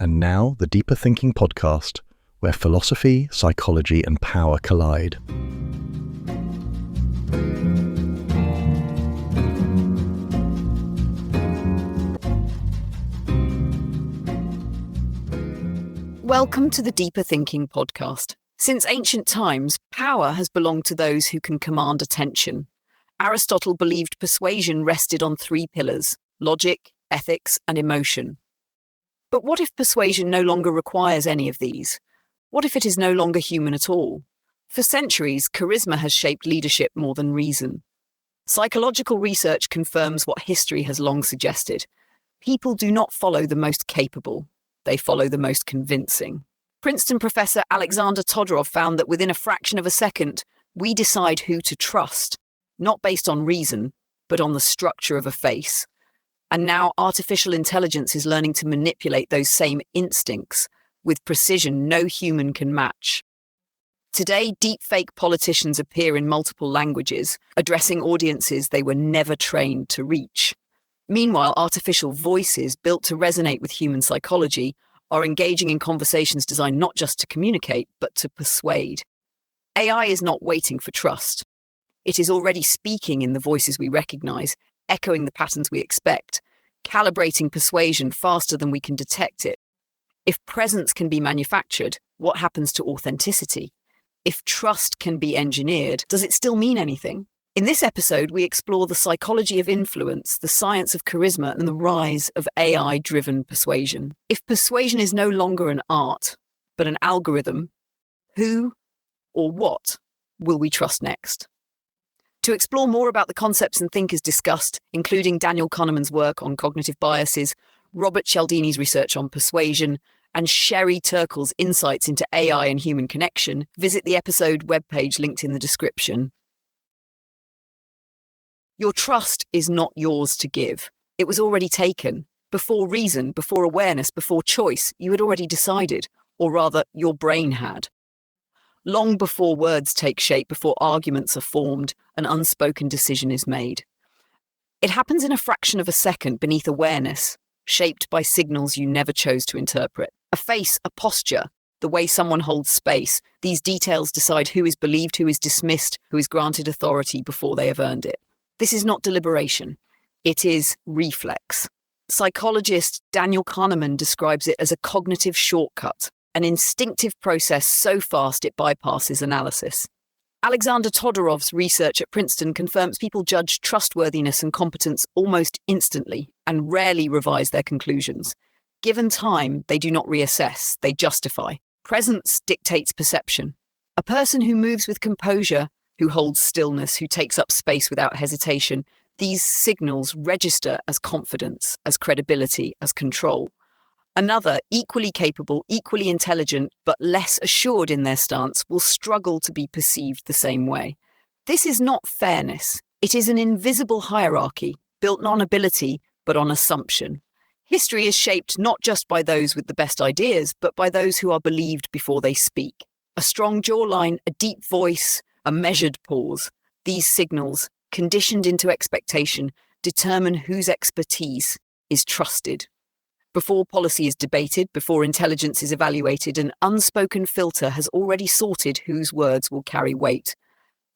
And now, the Deeper Thinking podcast, where philosophy, psychology, and power collide. Welcome to the Deeper Thinking podcast. Since ancient times, power has belonged to those who can command attention. Aristotle believed persuasion rested on three pillars: logic, ethics, and emotion. But what if persuasion no longer requires any of these? What if it is no longer human at all? For centuries, charisma has shaped leadership more than reason. Psychological research confirms what history has long suggested. People do not follow the most capable. They follow the most convincing. Princeton professor Alexander Todorov found that within a fraction of a second, we decide who to trust, not based on reason, but on the structure of a face. And now artificial intelligence is learning to manipulate those same instincts with precision no human can match. Today, deepfake politicians appear in multiple languages, addressing audiences they were never trained to reach. Meanwhile, artificial voices built to resonate with human psychology are engaging in conversations designed not just to communicate, but to persuade. AI is not waiting for trust. It is already speaking in the voices we recognize, echoing the patterns we expect, calibrating persuasion faster than we can detect it. If presence can be manufactured, what happens to authenticity? If trust can be engineered, does it still mean anything? In this episode, we explore the psychology of influence, the science of charisma, and the rise of AI-driven persuasion. If persuasion is no longer an art, but an algorithm, who or what will we trust next? To explore more about the concepts and thinkers discussed, including Daniel Kahneman's work on cognitive biases, Robert Cialdini's research on persuasion, and Sherry Turkle's insights into AI and human connection, visit the episode webpage linked in the description. Your trust is not yours to give. It was already taken. Before reason, before awareness, before choice, you had already decided, or rather, your brain had. Long before words take shape, before arguments are formed, an unspoken decision is made. It happens in a fraction of a second beneath awareness, shaped by signals you never chose to interpret. A face, a posture, the way someone holds space, these details decide who is believed, who is dismissed, who is granted authority before they have earned it. This is not deliberation. It is reflex. Psychologist Daniel Kahneman describes it as a cognitive shortcut, an instinctive process so fast it bypasses analysis. Alexander Todorov's research at Princeton confirms people judge trustworthiness and competence almost instantly and rarely revise their conclusions. Given time, they do not reassess, they justify. Presence dictates perception. A person who moves with composure, who holds stillness, who takes up space without hesitation, these signals register as confidence, as credibility, as control. Another, equally capable, equally intelligent, but less assured in their stance, will struggle to be perceived the same way. This is not fairness. It is an invisible hierarchy, built not on ability, but on assumption. History is shaped not just by those with the best ideas, but by those who are believed before they speak. A strong jawline, a deep voice, a measured pause. These signals, conditioned into expectation, determine whose expertise is trusted. Before policy is debated, before intelligence is evaluated, an unspoken filter has already sorted whose words will carry weight.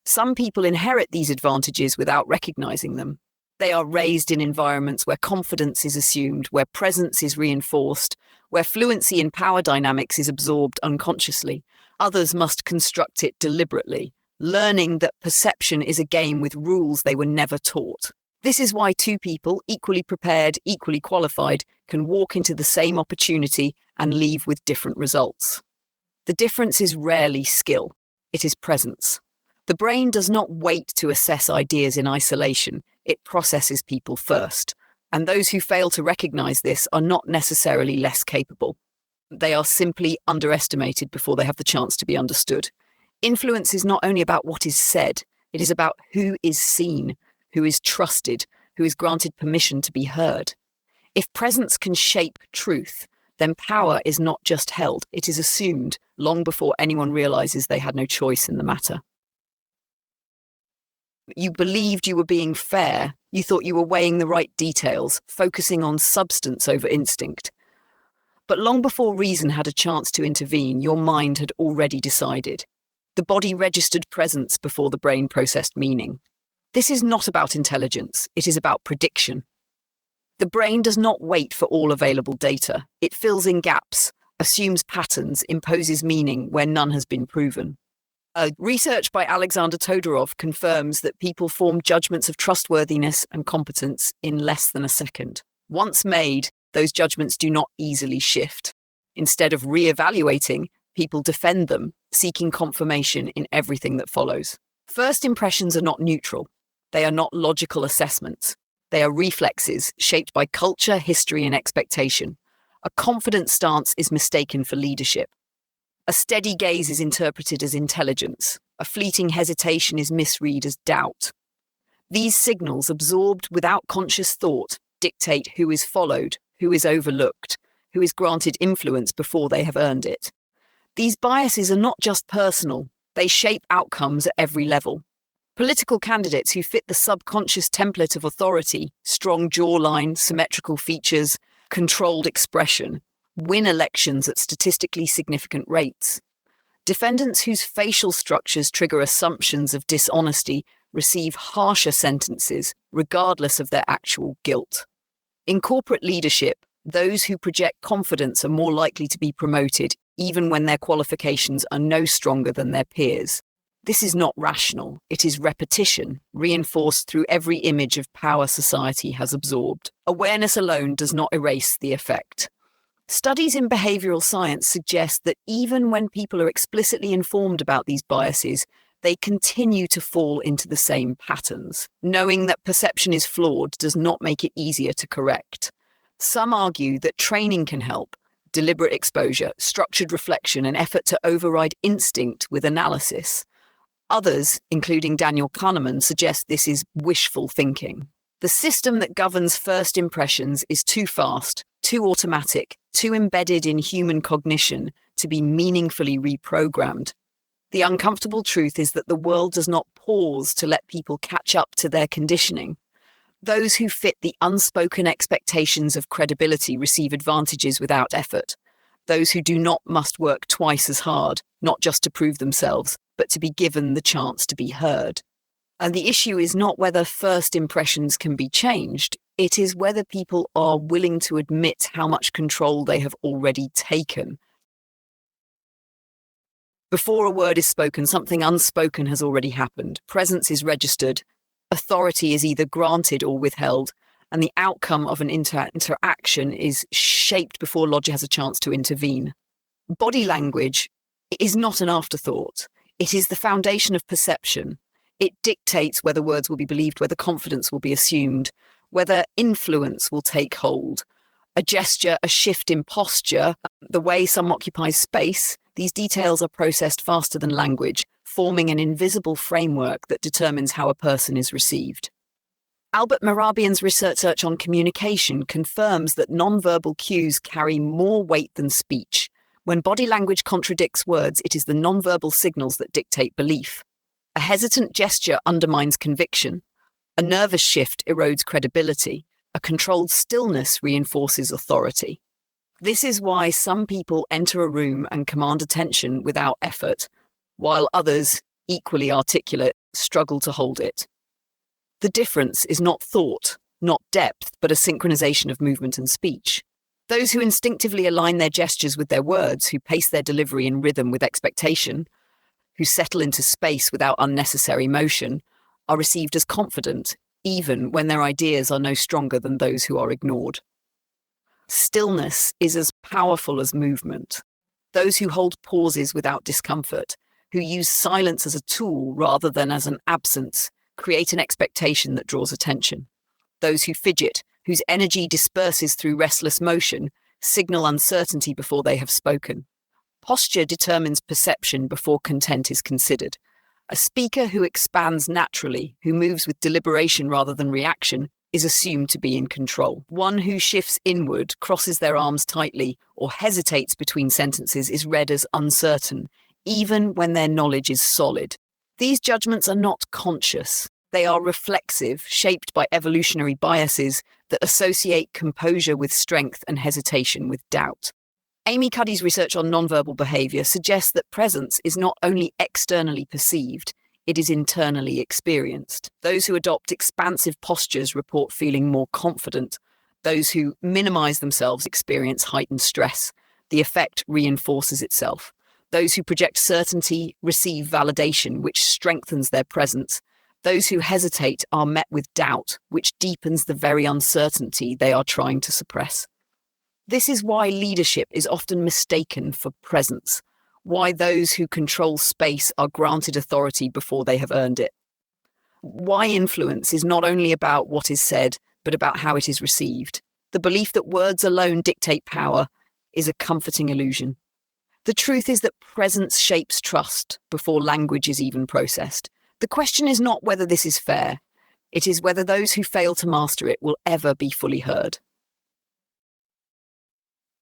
Some people inherit these advantages without recognizing them. They are raised in environments where confidence is assumed, where presence is reinforced, where fluency in power dynamics is absorbed unconsciously. Others must construct it deliberately, learning that perception is a game with rules they were never taught. This is why two people, equally prepared, equally qualified, can walk into the same opportunity and leave with different results. The difference is rarely skill. It is presence. The brain does not wait to assess ideas in isolation. It processes people first. And those who fail to recognize this are not necessarily less capable. They are simply underestimated before they have the chance to be understood. Influence is not only about what is said, it is about who is seen, who is trusted, who is granted permission to be heard. If presence can shape truth, then power is not just held, it is assumed long before anyone realizes they had no choice in the matter. You believed you were being fair, you thought you were weighing the right details, focusing on substance over instinct. But long before reason had a chance to intervene, your mind had already decided. The body registered presence before the brain processed meaning. This is not about intelligence, it is about prediction. The brain does not wait for all available data. It fills in gaps, assumes patterns, imposes meaning where none has been proven. Research by Alexander Todorov confirms that people form judgments of trustworthiness and competence in less than a second. Once made, those judgments do not easily shift. Instead of re-evaluating, people defend them, seeking confirmation in everything that follows. First impressions are not neutral. They are not logical assessments. They are reflexes shaped by culture, history, and expectation. A confident stance is mistaken for leadership. A steady gaze is interpreted as intelligence. A fleeting hesitation is misread as doubt. These signals, absorbed without conscious thought, dictate who is followed, who is overlooked, who is granted influence before they have earned it. These biases are not just personal, they shape outcomes at every level. Political candidates who fit the subconscious template of authority, strong jawline, symmetrical features, controlled expression, win elections at statistically significant rates. Defendants whose facial structures trigger assumptions of dishonesty receive harsher sentences, regardless of their actual guilt. In corporate leadership, those who project confidence are more likely to be promoted, even when their qualifications are no stronger than their peers. This is not rational, it is repetition, reinforced through every image of power society has absorbed. Awareness alone does not erase the effect. Studies in behavioral science suggest that even when people are explicitly informed about these biases, they continue to fall into the same patterns. Knowing that perception is flawed does not make it easier to correct. Some argue that training can help. Deliberate exposure, structured reflection, and effort to override instinct with analysis. Others, including Daniel Kahneman, suggest this is wishful thinking. The system that governs first impressions is too fast, too automatic, too embedded in human cognition to be meaningfully reprogrammed. The uncomfortable truth is that the world does not pause to let people catch up to their conditioning. Those who fit the unspoken expectations of credibility receive advantages without effort. Those who do not must work twice as hard, not just to prove themselves, but to be given the chance to be heard. And the issue is not whether first impressions can be changed, it is whether people are willing to admit how much control they have already taken. Before a word is spoken, something unspoken has already happened. Presence is registered, authority is either granted or withheld, and the outcome of an interaction is shaped before logic has a chance to intervene. Body language is not an afterthought. It is the foundation of perception. It dictates whether words will be believed, whether confidence will be assumed, whether influence will take hold. A gesture, a shift in posture, the way some occupies space, these details are processed faster than language, forming an invisible framework that determines how a person is received. Albert Mehrabian's research on communication confirms that nonverbal cues carry more weight than speech. When body language contradicts words, it is the nonverbal signals that dictate belief. A hesitant gesture undermines conviction. A nervous shift erodes credibility. A controlled stillness reinforces authority. This is why some people enter a room and command attention without effort, while others, equally articulate, struggle to hold it. The difference is not thought, not depth, but a synchronization of movement and speech. Those who instinctively align their gestures with their words, who pace their delivery in rhythm with expectation, who settle into space without unnecessary motion, are received as confident, even when their ideas are no stronger than those who are ignored. Stillness is as powerful as movement. Those who hold pauses without discomfort, who use silence as a tool rather than as an absence, create an expectation that draws attention. Those who fidget, whose energy disperses through restless motion, signal uncertainty before they have spoken. Posture determines perception before content is considered. A speaker who expands naturally, who moves with deliberation rather than reaction, is assumed to be in control. One who shifts inward, crosses their arms tightly, or hesitates between sentences is read as uncertain, even when their knowledge is solid. These judgments are not conscious. They are reflexive, shaped by evolutionary biases that associate composure with strength and hesitation with doubt. Amy Cuddy's research on nonverbal behavior suggests that presence is not only externally perceived, it is internally experienced. Those who adopt expansive postures report feeling more confident. Those who minimize themselves experience heightened stress. The effect reinforces itself. Those who project certainty receive validation, which strengthens their presence. Those who hesitate are met with doubt, which deepens the very uncertainty they are trying to suppress. This is why leadership is often mistaken for presence, why those who control space are granted authority before they have earned it. Why influence is not only about what is said, but about how it is received. The belief that words alone dictate power is a comforting illusion. The truth is that presence shapes trust before language is even processed. The question is not whether this is fair. It is whether those who fail to master it will ever be fully heard.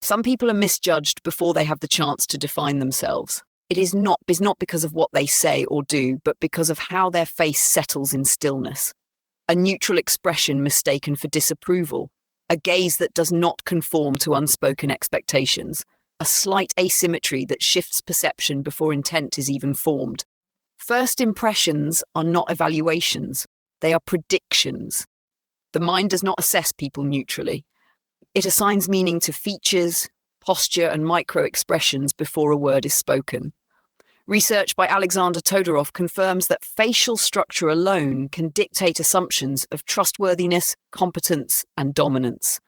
Some people are misjudged before they have the chance to define themselves. It is not because of what they say or do, but because of how their face settles in stillness. A neutral expression mistaken for disapproval, a gaze that does not conform to unspoken expectations, a slight asymmetry that shifts perception before intent is even formed. First impressions are not evaluations, they are predictions. The mind does not assess people neutrally. It assigns meaning to features, posture, and micro-expressions before a word is spoken. Research by Alexander Todorov confirms that facial structure alone can dictate assumptions of trustworthiness, competence, and dominance.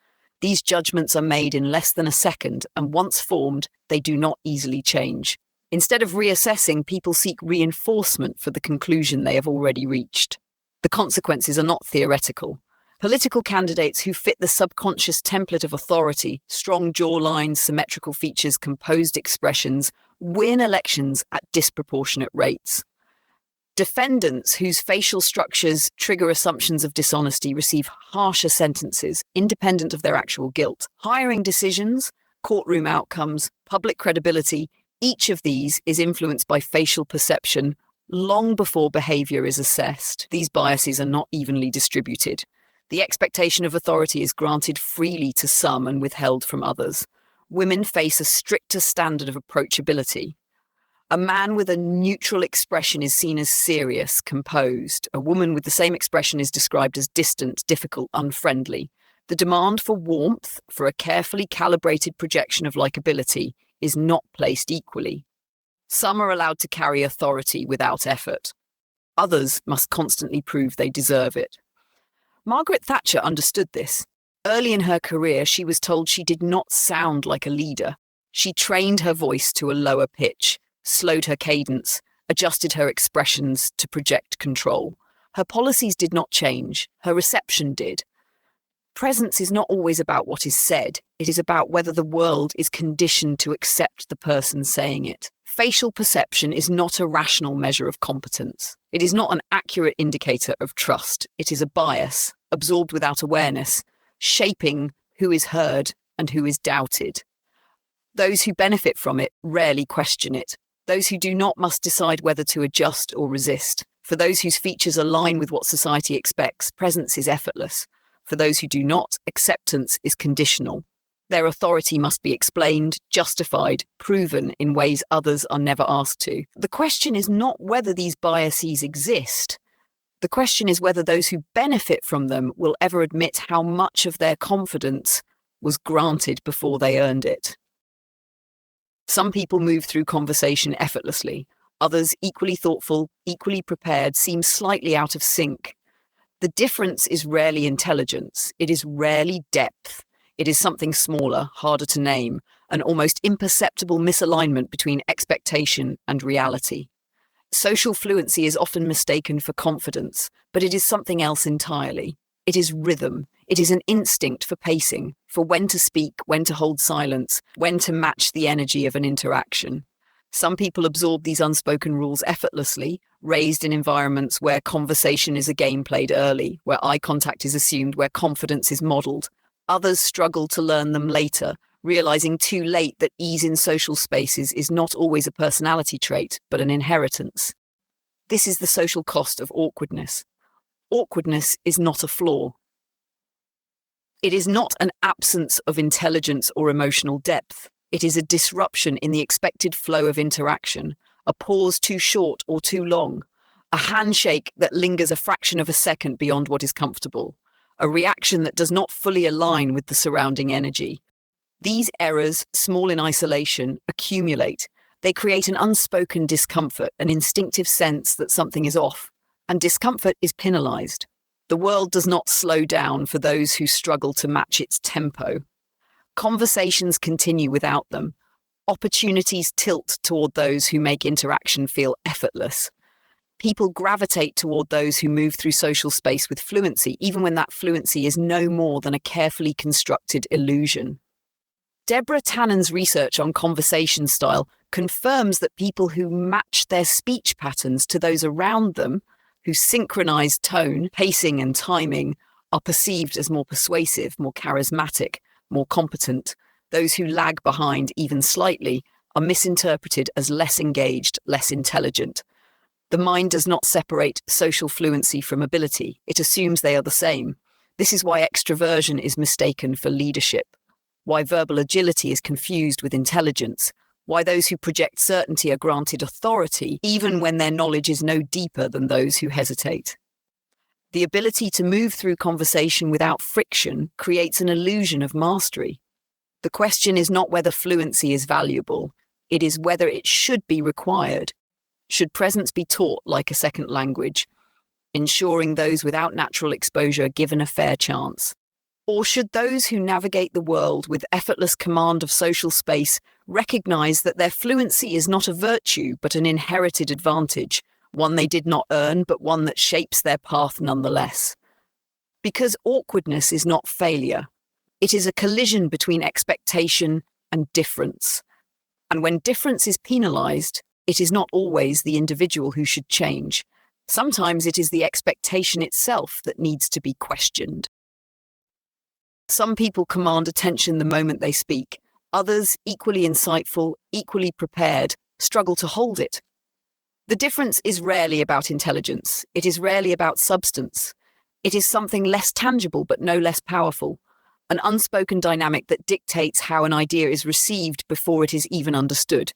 These judgments are made in less than a second, and once formed, they do not easily change. Instead of reassessing, people seek reinforcement for the conclusion they have already reached. The consequences are not theoretical. Political candidates who fit the subconscious template of authority, strong jawlines, symmetrical features, composed expressions, win elections at disproportionate rates. Defendants whose facial structures trigger assumptions of dishonesty receive harsher sentences, independent of their actual guilt. Hiring decisions, courtroom outcomes, public credibility, each of these is influenced by facial perception long before behavior is assessed. These biases are not evenly distributed. The expectation of authority is granted freely to some and withheld from others. Women face a stricter standard of approachability. A man with a neutral expression is seen as serious, composed. A woman with the same expression is described as distant, difficult, unfriendly. The demand for warmth, for a carefully calibrated projection of likability, is not placed equally. Some are allowed to carry authority without effort. Others must constantly prove they deserve it. Margaret Thatcher understood this. Early in her career, she was told she did not sound like a leader. She trained her voice to a lower pitch, slowed her cadence, adjusted her expressions to project control. Her policies did not change. Her reception did. Presence is not always about what is said. It is about whether the world is conditioned to accept the person saying it. Facial perception is not a rational measure of competence. It is not an accurate indicator of trust. It is a bias, absorbed without awareness, shaping who is heard and who is doubted. Those who benefit from it rarely question it. Those who do not must decide whether to adjust or resist. For those whose features align with what society expects, presence is effortless. For those who do not, acceptance is conditional. Their authority must be explained, justified, proven in ways others are never asked to. The question is not whether these biases exist. The question is whether those who benefit from them will ever admit how much of their confidence was granted before they earned it. Some people move through conversation effortlessly. Others, equally thoughtful, equally prepared, seem slightly out of sync. The difference is rarely intelligence. It is rarely depth. It is something smaller, harder to name, an almost imperceptible misalignment between expectation and reality. Social fluency is often mistaken for confidence, but it is something else entirely. It is rhythm. It is an instinct for pacing, for when to speak, when to hold silence, when to match the energy of an interaction. Some people absorb these unspoken rules effortlessly, raised in environments where conversation is a game played early, where eye contact is assumed, where confidence is modeled. Others struggle to learn them later, realizing too late that ease in social spaces is not always a personality trait, but an inheritance. This is the social cost of awkwardness. Awkwardness is not a flaw. It is not an absence of intelligence or emotional depth. It is a disruption in the expected flow of interaction, a pause too short or too long, a handshake that lingers a fraction of a second beyond what is comfortable, a reaction that does not fully align with the surrounding energy. These errors, small in isolation, accumulate. They create an unspoken discomfort, an instinctive sense that something is off, and discomfort is penalized. The world does not slow down for those who struggle to match its tempo. Conversations continue without them. Opportunities tilt toward those who make interaction feel effortless. People gravitate toward those who move through social space with fluency, even when that fluency is no more than a carefully constructed illusion. Deborah Tannen's research on conversation style confirms that people who match their speech patterns to those around them, who synchronize tone, pacing, and timing, are perceived as more persuasive, more charismatic, more competent. Those who lag behind even slightly are misinterpreted as less engaged, less intelligent. The mind does not separate social fluency from ability. It assumes they are the same. This is why extroversion is mistaken for leadership, why verbal agility is confused with intelligence, why those who project certainty are granted authority, even when their knowledge is no deeper than those who hesitate. The ability to move through conversation without friction creates an illusion of mastery. The question is not whether fluency is valuable, it is whether it should be required. Should presence be taught like a second language, ensuring those without natural exposure are given a fair chance? Or should those who navigate the world with effortless command of social space recognize that their fluency is not a virtue but an inherited advantage, one they did not earn but one that shapes their path nonetheless? Because awkwardness is not failure. It is a collision between expectation and difference. And when difference is penalized, it is not always the individual who should change. Sometimes it is the expectation itself that needs to be questioned. Some people command attention the moment they speak. Others, equally insightful, equally prepared, struggle to hold it. The difference is rarely about intelligence. It is rarely about substance. It is something less tangible but no less powerful, an unspoken dynamic that dictates how an idea is received before it is even understood.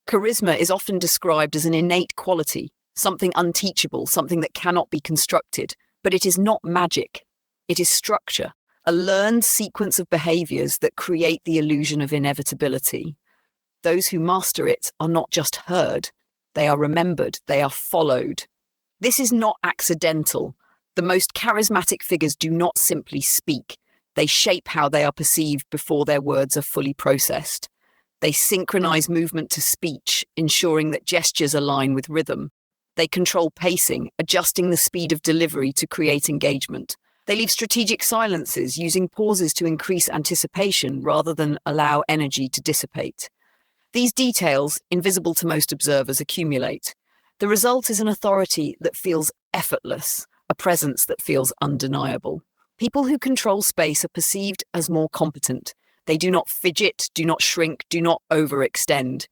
Charisma is often described as an innate quality, something unteachable, something that cannot be constructed. But it is not magic. It is structure, a learned sequence of behaviors that create the illusion of inevitability. Those who master it are not just heard, they are remembered, they are followed. This is not accidental. The most charismatic figures do not simply speak. They shape how they are perceived before their words are fully processed. They synchronize movement to speech, ensuring that gestures align with rhythm. They control pacing, adjusting the speed of delivery to create engagement. They leave strategic silences, using pauses to increase anticipation rather than allow energy to dissipate. These details, invisible to most observers, accumulate. The result is an authority that feels effortless, a presence that feels undeniable. People who control space are perceived as more competent. They do not fidget, do not shrink, do not overextend.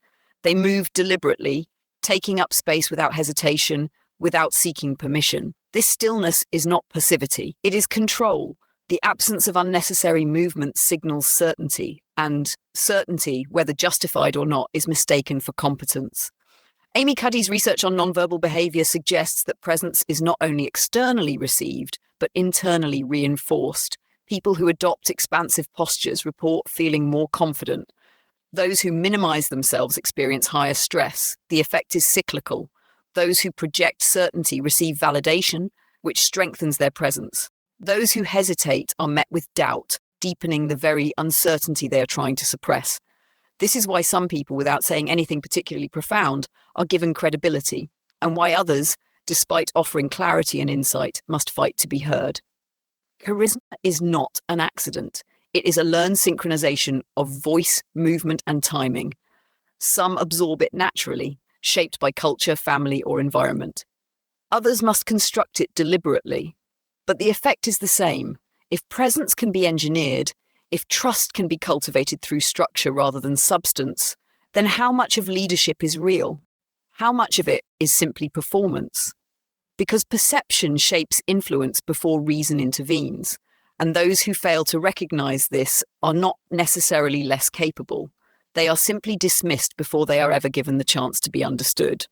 They move deliberately, taking up space without hesitation, without seeking permission. This stillness is not passivity. It is control. The absence of unnecessary movement signals certainty, and certainty, whether justified or not, is mistaken for competence. Amy Cuddy's research on nonverbal behavior suggests that presence is not only externally received, but internally reinforced. People who adopt expansive postures report feeling more confident. Those who minimize themselves experience higher stress. The effect is cyclical. Those who project certainty receive validation, which strengthens their presence. Those who hesitate are met with doubt, deepening the very uncertainty they are trying to suppress. This is why some people, without saying anything particularly profound, are given credibility, and why others, despite offering clarity and insight, must fight to be heard. Charisma is not an accident. It is a learned synchronization of voice, movement, and timing. Some absorb it naturally, shaped by culture, family, or environment. Others must construct it deliberately. But the effect is the same. If presence can be engineered, if trust can be cultivated through structure rather than substance, then how much of leadership is real? How much of it is simply performance? Because perception shapes influence before reason intervenes, and those who fail to recognize this are not necessarily less capable. They are simply dismissed before they are ever given the chance to be understood.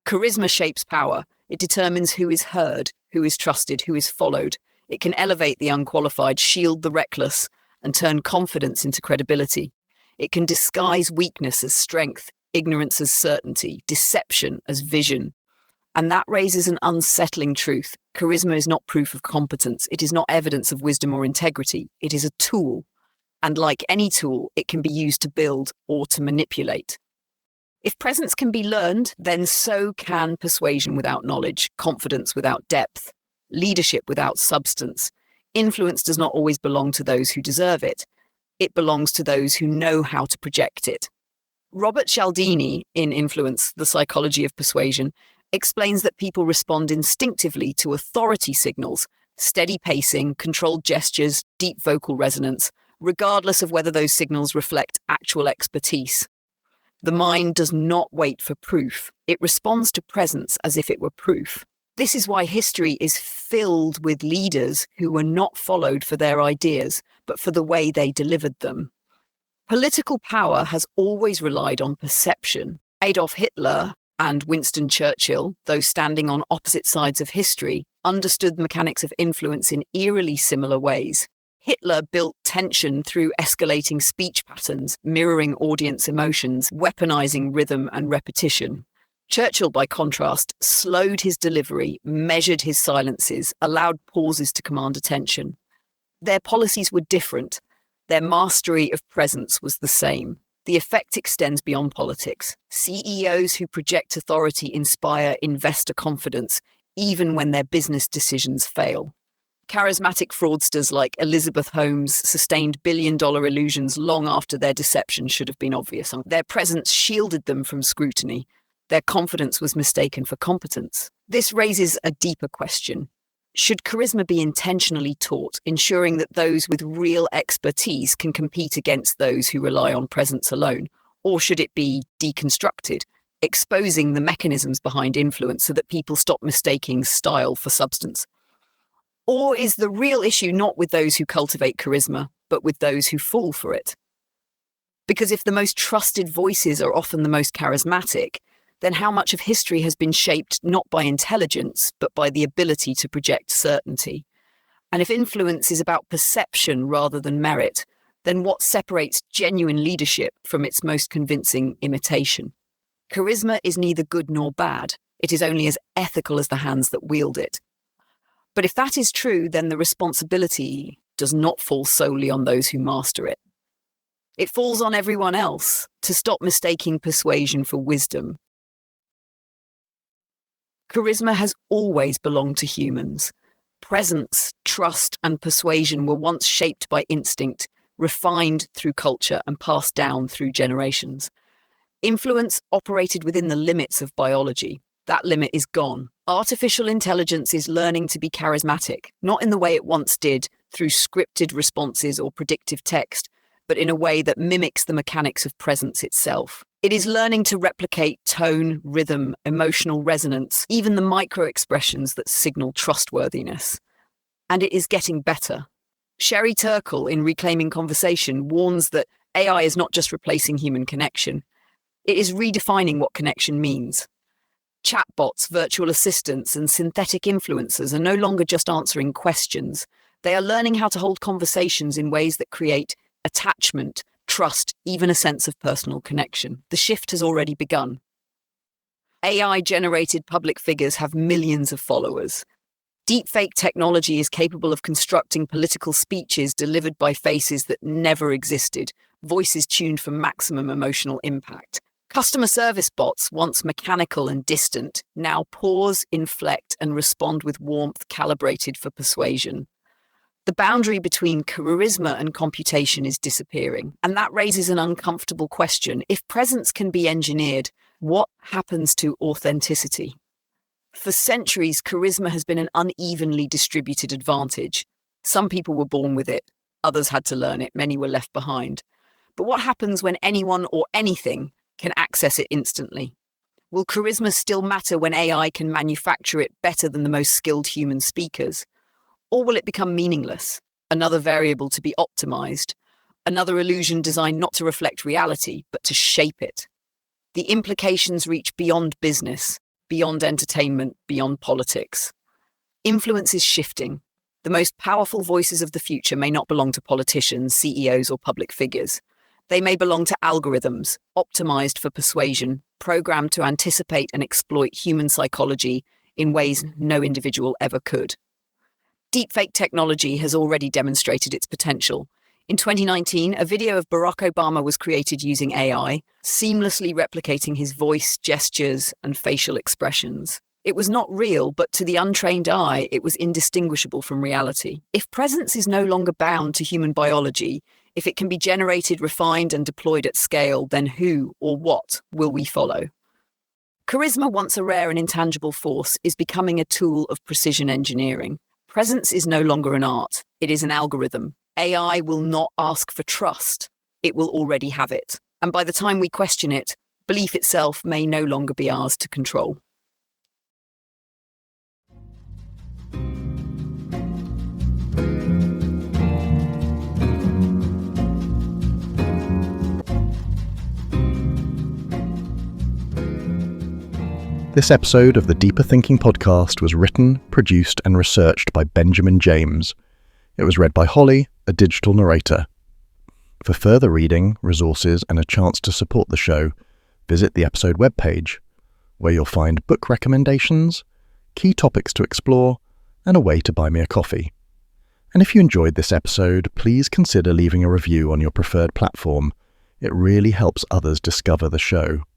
Charisma shapes power. It determines who is heard, who is trusted, who is followed. It can elevate the unqualified, shield the reckless, and turn confidence into credibility. It can disguise weakness as strength, ignorance as certainty, deception as vision. And that raises an unsettling truth. Charisma is not proof of competence. It is not evidence of wisdom or integrity. It is a tool. And like any tool, it can be used to build or to manipulate. If presence can be learned, then so can persuasion without knowledge, confidence without depth, leadership without substance. Influence does not always belong to those who deserve it. It belongs to those who know how to project it. Robert Cialdini, in Influence, The Psychology of Persuasion, explains that people respond instinctively to authority signals, steady pacing, controlled gestures, deep vocal resonance, regardless of whether those signals reflect actual expertise. The mind does not wait for proof. It responds to presence as if it were proof. This is why history is filled with leaders who were not followed for their ideas, but for the way they delivered them. Political power has always relied on perception. Adolf Hitler and Winston Churchill, though standing on opposite sides of history, understood the mechanics of influence in eerily similar ways. Hitler built tension through escalating speech patterns, mirroring audience emotions, weaponizing rhythm and repetition. Churchill, by contrast, slowed his delivery, measured his silences, allowed pauses to command attention. Their policies were different. Their mastery of presence was the same. The effect extends beyond politics. CEOs who project authority inspire investor confidence, even when their business decisions fail. Charismatic fraudsters like Elizabeth Holmes sustained billion-dollar illusions long after their deception should have been obvious. Their presence shielded them from scrutiny. Their confidence was mistaken for competence. This raises a deeper question. Should charisma be intentionally taught, ensuring that those with real expertise can compete against those who rely on presence alone? Or should it be deconstructed, exposing the mechanisms behind influence so that people stop mistaking style for substance? Or is the real issue not with those who cultivate charisma, but with those who fall for it? Because if the most trusted voices are often the most charismatic, then how much of history has been shaped not by intelligence, but by the ability to project certainty? And if influence is about perception rather than merit, then what separates genuine leadership from its most convincing imitation? Charisma is neither good nor bad. It is only as ethical as the hands that wield it. But if that is true, then the responsibility does not fall solely on those who master it. It falls on everyone else to stop mistaking persuasion for wisdom. Charisma has always belonged to humans. Presence, trust, and persuasion were once shaped by instinct, refined through culture, and passed down through generations. Influence operated within the limits of biology. That limit is gone. Artificial intelligence is learning to be charismatic, not in the way it once did, through scripted responses or predictive text, but in a way that mimics the mechanics of presence itself. It is learning to replicate tone, rhythm, emotional resonance, even the micro-expressions that signal trustworthiness. And it is getting better. Sherry Turkle, in Reclaiming Conversation, warns that AI is not just replacing human connection. It is redefining what connection means. Chatbots, virtual assistants, and synthetic influencers are no longer just answering questions. They are learning how to hold conversations in ways that create attachment, trust, even a sense of personal connection. The shift has already begun. AI-generated public figures have millions of followers. Deepfake technology is capable of constructing political speeches delivered by faces that never existed, voices tuned for maximum emotional impact. Customer service bots, once mechanical and distant, now pause, inflect, and respond with warmth calibrated for persuasion. The boundary between charisma and computation is disappearing, and that raises an uncomfortable question. If presence can be engineered, what happens to authenticity? For centuries, charisma has been an unevenly distributed advantage. Some people were born with it, others had to learn it, many were left behind. But what happens when anyone or anything can access it instantly? Will charisma still matter when AI can manufacture it better than the most skilled human speakers? Or will it become meaningless, another variable to be optimized? another illusion designed not to reflect reality, but to shape it. The implications reach beyond business, beyond entertainment, beyond politics. Influence is shifting. The most powerful voices of the future may not belong to politicians, CEOs, or public figures. They may belong to algorithms, optimized for persuasion, programmed to anticipate and exploit human psychology in ways no individual ever could. Deepfake technology has already demonstrated its potential. In 2019, a video of Barack Obama was created using AI, seamlessly replicating his voice, gestures, and facial expressions. It was not real, but to the untrained eye, it was indistinguishable from reality. If presence is no longer bound to human biology, if it can be generated, refined, and deployed at scale, then who or what will we follow? Charisma, once a rare and intangible force, is becoming a tool of precision engineering. Presence is no longer an art, it is an algorithm. AI will not ask for trust, it will already have it. And by the time we question it, belief itself may no longer be ours to control. This episode of the Deeper Thinking podcast was written, produced, and researched by Benjamin James. It was read by Holly, a digital narrator. For further reading, resources, and a chance to support the show, visit the episode webpage, where you'll find book recommendations, key topics to explore, and a way to buy me a coffee. And if you enjoyed this episode, please consider leaving a review on your preferred platform. It really helps others discover the show.